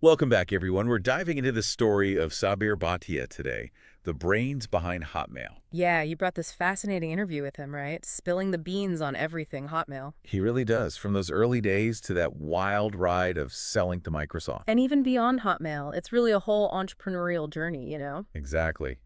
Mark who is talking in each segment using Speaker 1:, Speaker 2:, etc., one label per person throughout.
Speaker 1: Welcome back, everyone. We're diving into the story of Sabir Bhatia today, the brains behind Hotmail.
Speaker 2: Yeah, you brought this fascinating interview with him, right? Spilling the beans on everything Hotmail.
Speaker 1: He really does, from those early days to that wild ride of selling to Microsoft.
Speaker 2: And even beyond Hotmail, it's really a whole entrepreneurial journey, you know?
Speaker 1: Exactly.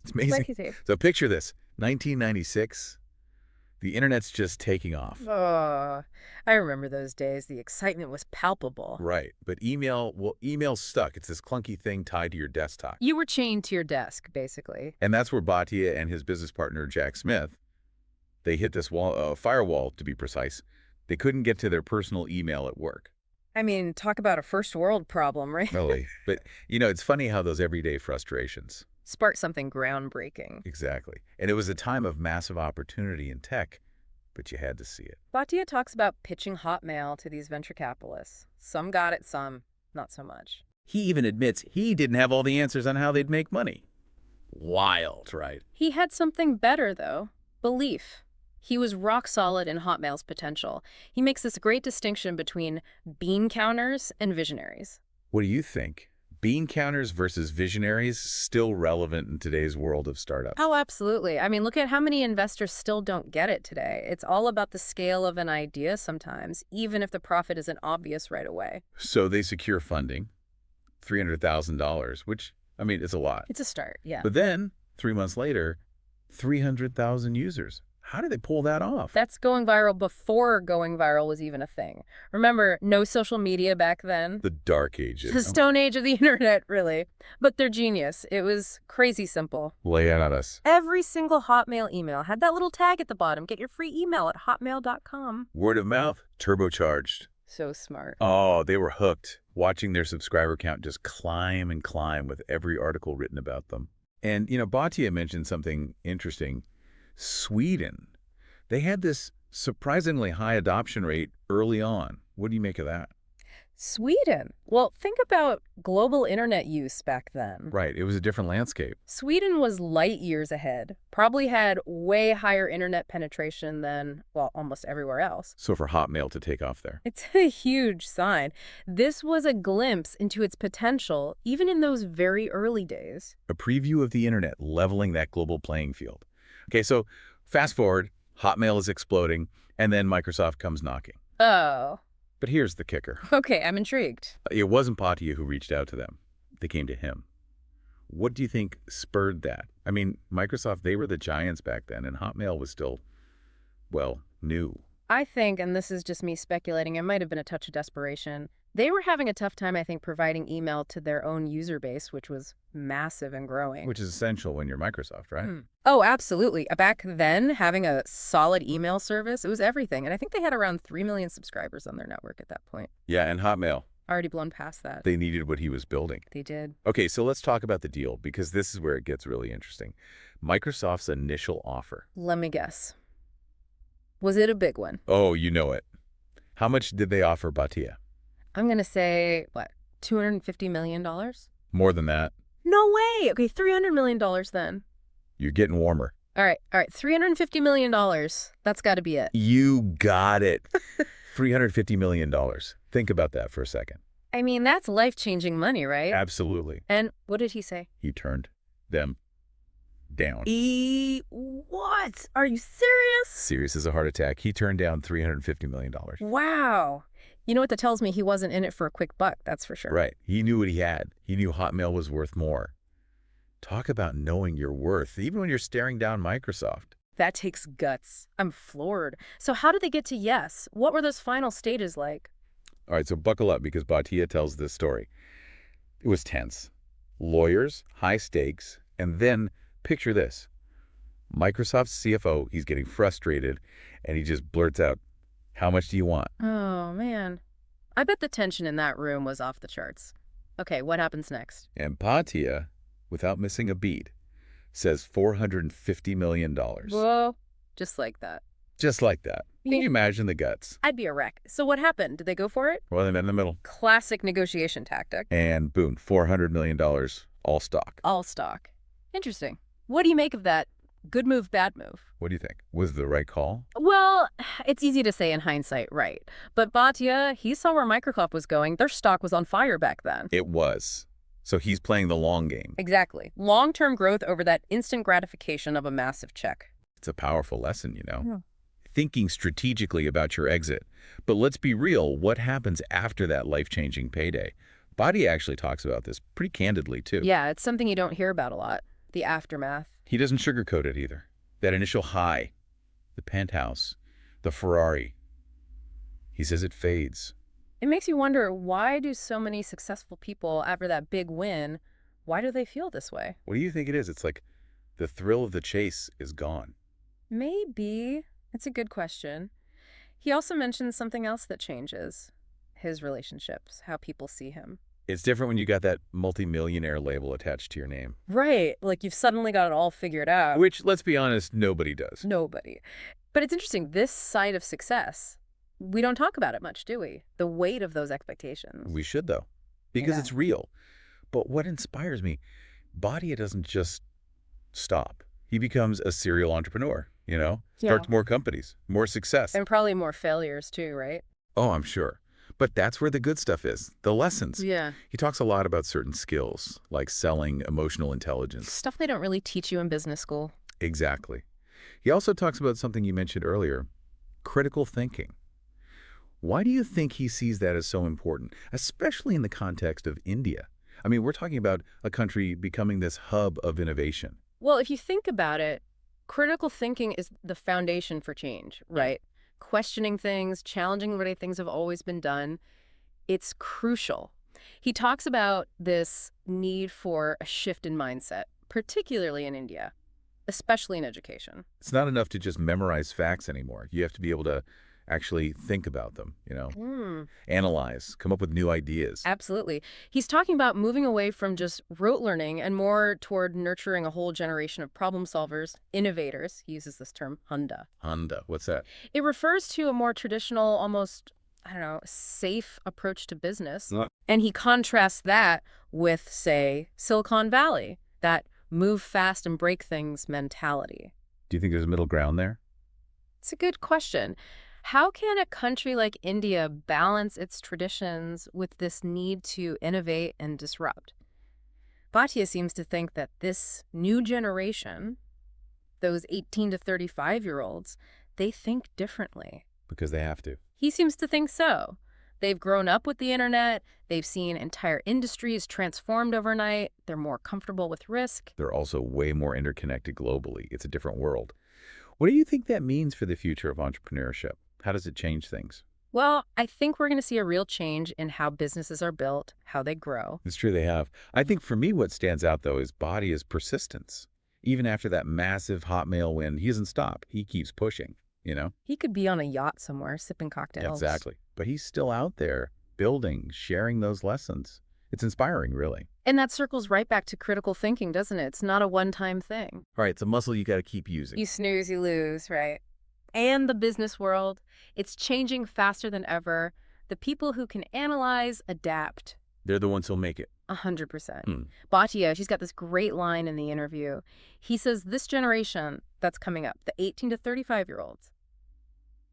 Speaker 1: It's amazing.
Speaker 2: Executive.
Speaker 1: So picture this, 1996, the internet's just taking off.
Speaker 2: Oh, I remember those days. The excitement was palpable.
Speaker 1: Right, but email's stuck. It's this clunky thing tied to your desktop.
Speaker 2: You were chained to your desk, basically.
Speaker 1: And that's where Bhatia and his business partner, Jack Smith, they hit this firewall, to be precise. They couldn't get to their personal email at work.
Speaker 2: I mean, talk about a first world problem, right?
Speaker 1: Really. But, it's funny how those everyday frustrations.
Speaker 2: Spark something groundbreaking.
Speaker 1: Exactly. And it was a time of massive opportunity in tech, but you had to see it.
Speaker 2: Bhatia talks about pitching Hotmail to these venture capitalists. Some got it, some not so much.
Speaker 1: He even admits he didn't have all the answers on how they'd make money. Wild, right?
Speaker 2: He had something better, though. Belief. He was rock solid in Hotmail's potential. He makes this great distinction between bean counters and visionaries.
Speaker 1: What do you think? Bean counters versus visionaries still relevant in today's world of startups?
Speaker 2: Oh, absolutely. I mean, look at how many investors still don't get it today. It's all about the scale of an idea sometimes, even if the profit isn't obvious right away.
Speaker 1: So they secure funding, $300,000, which, is a lot.
Speaker 2: It's a start, yeah.
Speaker 1: But then, 3 months later, 300,000 users. How did they pull that off?
Speaker 2: That's going viral before going viral was even a thing. Remember, no social media back then?
Speaker 1: The dark ages.
Speaker 2: The stone age of the internet, really. But they're genius. It was crazy simple.
Speaker 1: Lay it on us.
Speaker 2: Every single Hotmail email had that little tag at the bottom. Get your free email at hotmail.com.
Speaker 1: Word of mouth, turbocharged.
Speaker 2: So smart.
Speaker 1: Oh, they were hooked, watching their subscriber count just climb and climb with every article written about them. And, Bhatia mentioned something interesting. Sweden. They had this surprisingly high adoption rate early on. What do you make of that?
Speaker 2: Sweden. Well, think about global internet use back then.
Speaker 1: Right. It was a different landscape.
Speaker 2: Sweden was light years ahead, probably had way higher internet penetration than, well, almost everywhere else.
Speaker 1: So for Hotmail to take off there.
Speaker 2: It's a huge sign. This was a glimpse into its potential, even in those very early days.
Speaker 1: A preview of the internet leveling that global playing field. Okay, so fast forward, Hotmail is exploding, and then Microsoft comes knocking.
Speaker 2: Oh.
Speaker 1: But here's the kicker.
Speaker 2: Okay, I'm intrigued.
Speaker 1: It wasn't Bhatia who reached out to them. They came to him. What do you think spurred that? Microsoft, they were the giants back then, and Hotmail was still, new.
Speaker 2: I think, and this is just me speculating, it might have been a touch of desperation. They were having a tough time, I think, providing email to their own user base, which was massive and growing.
Speaker 1: Which is essential when you're Microsoft, right?
Speaker 2: Oh, absolutely. Back then, having a solid email service, it was everything. And I think they had around 3 million subscribers on their network at that point.
Speaker 1: Yeah, and Hotmail.
Speaker 2: Already blown past that.
Speaker 1: They needed what he was building.
Speaker 2: They did.
Speaker 1: Okay, so let's talk about the deal, because this is where it gets really interesting. Microsoft's initial offer.
Speaker 2: Let me guess. Was it a big one?
Speaker 1: Oh, you know it. How much did they offer Bhatia?
Speaker 2: I'm going to say, $250 million?
Speaker 1: More than that.
Speaker 2: No way. Okay, $300 million then.
Speaker 1: You're getting warmer.
Speaker 2: All right. $350 million. That's got to be it.
Speaker 1: You got it. $350 million. Think about that for a second.
Speaker 2: That's life-changing money, right?
Speaker 1: Absolutely.
Speaker 2: And what did he say?
Speaker 1: He turned them down.
Speaker 2: What? Are you serious?
Speaker 1: Serious as a heart attack. He turned down $350 million.
Speaker 2: Wow. You know what that tells me? He wasn't in it for a quick buck, that's for sure.
Speaker 1: Right. He knew what he had. He knew Hotmail was worth more. Talk about knowing your worth, even when you're staring down Microsoft.
Speaker 2: That takes guts. I'm floored. So how did they get to yes? What were those final stages like?
Speaker 1: All right, so buckle up because Bhatia tells this story. It was tense. Lawyers, high stakes, and then picture this. Microsoft's CFO, he's getting frustrated, and he just blurts out, "How much do you want?"
Speaker 2: Oh, man. I bet the tension in that room was off the charts. Okay, what happens next?
Speaker 1: And Bhatia, without missing a beat, says $450 million.
Speaker 2: Whoa, just like that.
Speaker 1: Just like that. Can you imagine the guts?
Speaker 2: I'd be a wreck. So what happened? Did they go for it?
Speaker 1: Well, they met in the middle.
Speaker 2: Classic negotiation tactic.
Speaker 1: And boom, $400 million, all stock.
Speaker 2: All stock. Interesting. What do you make of that Good move, bad move.
Speaker 1: What do you think? Was it the right call?
Speaker 2: Well, it's easy to say in hindsight, right? But Bhatia, he saw where Microsoft was going. Their stock was on fire back then.
Speaker 1: It was. So he's playing the long game.
Speaker 2: Exactly. Long-term growth over that instant gratification of a massive check.
Speaker 1: It's a powerful lesson,
Speaker 2: Yeah.
Speaker 1: Thinking strategically about your exit. But let's be real, what happens after that life-changing payday? Bhatia actually talks about this pretty candidly, too.
Speaker 2: Yeah, it's something you don't hear about a lot. The aftermath.
Speaker 1: He doesn't sugarcoat it either. That initial high, the penthouse, the Ferrari. He says it fades.
Speaker 2: It makes you wonder, why do so many successful people, after that big win, why do they feel this way?
Speaker 1: What do you think it is? It's like the thrill of the chase is gone.
Speaker 2: Maybe. It's a good question. He also mentions something else that changes. His relationships, how people see him.
Speaker 1: It's different when you got that multimillionaire label attached to your name.
Speaker 2: Right, like you've suddenly got it all figured out.
Speaker 1: Which, let's be honest, nobody does.
Speaker 2: Nobody. But it's interesting, this side of success, we don't talk about it much, do we? The weight of those expectations.
Speaker 1: We should, though, because
Speaker 2: Yeah.
Speaker 1: it's real. But what inspires me, Bhatia doesn't just stop. He becomes a serial entrepreneur, Starts more companies, more success.
Speaker 2: And probably more failures too, right?
Speaker 1: Oh, I'm sure. But that's where the good stuff is, the lessons.
Speaker 2: Yeah.
Speaker 1: He talks a lot about certain skills, like selling, emotional intelligence.
Speaker 2: Stuff they don't really teach you in business school.
Speaker 1: Exactly. He also talks about something you mentioned earlier, critical thinking. Why do you think he sees that as so important, especially in the context of India? I mean, we're talking about a country becoming this hub of innovation.
Speaker 2: Well, if you think about it, critical thinking is the foundation for change, right? Questioning things, challenging the way things have always been done. It's crucial. He talks about this need for a shift in mindset, particularly in India, especially in education.
Speaker 1: It's not enough to just memorize facts anymore. You have to be able to actually think about them, analyze, come up with new ideas.
Speaker 2: Absolutely. He's talking about moving away from just rote learning and more toward nurturing a whole generation of problem solvers, innovators. He uses this term, Hunda.
Speaker 1: Hunda, what's that?
Speaker 2: It refers to a more traditional, almost, safe approach to business. And he contrasts that with, say, Silicon Valley, that move fast and break things mentality.
Speaker 1: Do you think there's a middle ground there?
Speaker 2: It's a good question. How can a country like India balance its traditions with this need to innovate and disrupt? Bhatia seems to think that this new generation, those 18 to 35-year-olds, they think differently.
Speaker 1: Because they have to.
Speaker 2: He seems to think so. They've grown up with the internet. They've seen entire industries transformed overnight. They're more comfortable with risk.
Speaker 1: They're also way more interconnected globally. It's a different world. What do you think that means for the future of entrepreneurship? How does it change things?
Speaker 2: Well, I think we're going to see a real change in how businesses are built, how they grow.
Speaker 1: It's true they have. I think for me what stands out, though, is Bhatia's persistence. Even after that massive Hotmail win, he doesn't stop. He keeps pushing,
Speaker 2: He could be on a yacht somewhere sipping cocktails.
Speaker 1: Exactly. But he's still out there building, sharing those lessons. It's inspiring, really.
Speaker 2: And that circles right back to critical thinking, doesn't it? It's not a one-time thing.
Speaker 1: All right, it's a muscle you got to keep using.
Speaker 2: You snooze, you lose, right? And the business world, it's changing faster than ever. The people who can analyze, adapt.
Speaker 1: They're the ones who'll make it.
Speaker 2: 100%. Bhatia, she's got this great line in the interview. He says this generation that's coming up, the 18 to 35-year-olds,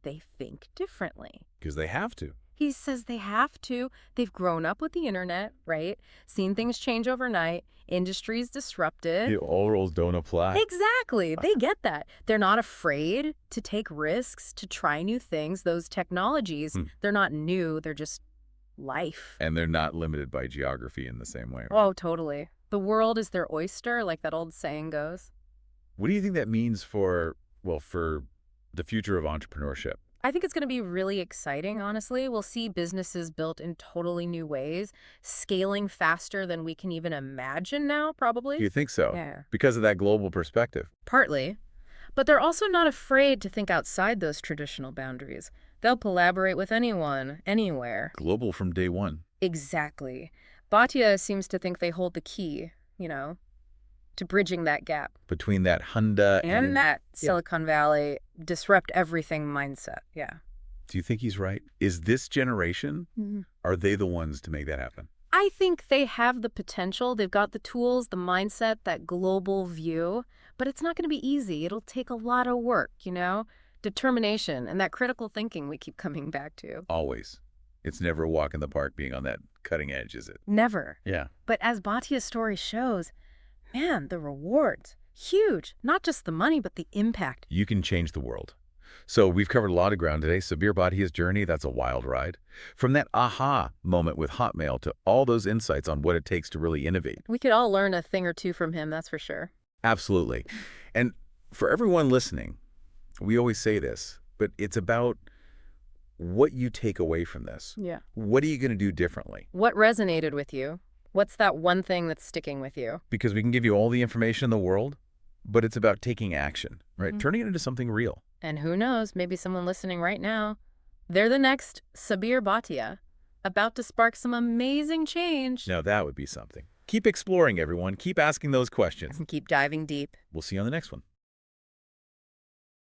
Speaker 2: they think differently.
Speaker 1: Because they have to.
Speaker 2: He says they have to. They've grown up with the internet, right? Seen things change overnight. Industries disrupted.
Speaker 1: The old rules don't apply.
Speaker 2: Exactly. They get that. They're not afraid to take risks, to try new things. Those technologies, they're not new. They're just life.
Speaker 1: And they're not limited by geography in the same way. Right?
Speaker 2: Oh, totally. The world is their oyster, like that old saying goes.
Speaker 1: What do you think that means for the future of entrepreneurship?
Speaker 2: I think it's going to be really exciting, honestly. We'll see businesses built in totally new ways, scaling faster than we can even imagine now, probably.
Speaker 1: Do you think so?
Speaker 2: Yeah.
Speaker 1: Because of that global perspective.
Speaker 2: Partly. But they're also not afraid to think outside those traditional boundaries. They'll collaborate with anyone, anywhere.
Speaker 1: Global from day one.
Speaker 2: Exactly. Bhatia seems to think they hold the key, to bridging that gap.
Speaker 1: Between that Hunda
Speaker 2: And that Silicon Valley disrupt everything mindset. Yeah.
Speaker 1: Do you think he's right? Is this generation, are they the ones to make that happen?
Speaker 2: I think they have the potential. They've got the tools, the mindset, that global view. But it's not going to be easy. It'll take a lot of work, determination, and that critical thinking we keep coming back to.
Speaker 1: Always. It's never a walk in the park being on that cutting edge, is it?
Speaker 2: Never.
Speaker 1: Yeah.
Speaker 2: But as Bhatia's story shows, man, the rewards, huge. Not just the money, but the impact.
Speaker 1: You can change the world. So we've covered a lot of ground today. Sabir Bhatia's journey, that's a wild ride. From that aha moment with Hotmail to all those insights on what it takes to really innovate.
Speaker 2: We could all learn a thing or two from him, that's for sure.
Speaker 1: Absolutely. And for everyone listening, we always say this, but it's about what you take away from this.
Speaker 2: Yeah.
Speaker 1: What are you going to do differently?
Speaker 2: What resonated with you? What's that one thing that's sticking with you?
Speaker 1: Because we can give you all the information in the world, but it's about taking action, right?
Speaker 2: Mhm.
Speaker 1: Turning it into something real.
Speaker 2: And who knows, maybe someone listening right now, they're the next Sabir Bhatia, about to spark some amazing change.
Speaker 1: Now that would be something. Keep exploring, everyone. Keep asking those questions.
Speaker 2: And keep diving deep.
Speaker 1: We'll see you on the next one.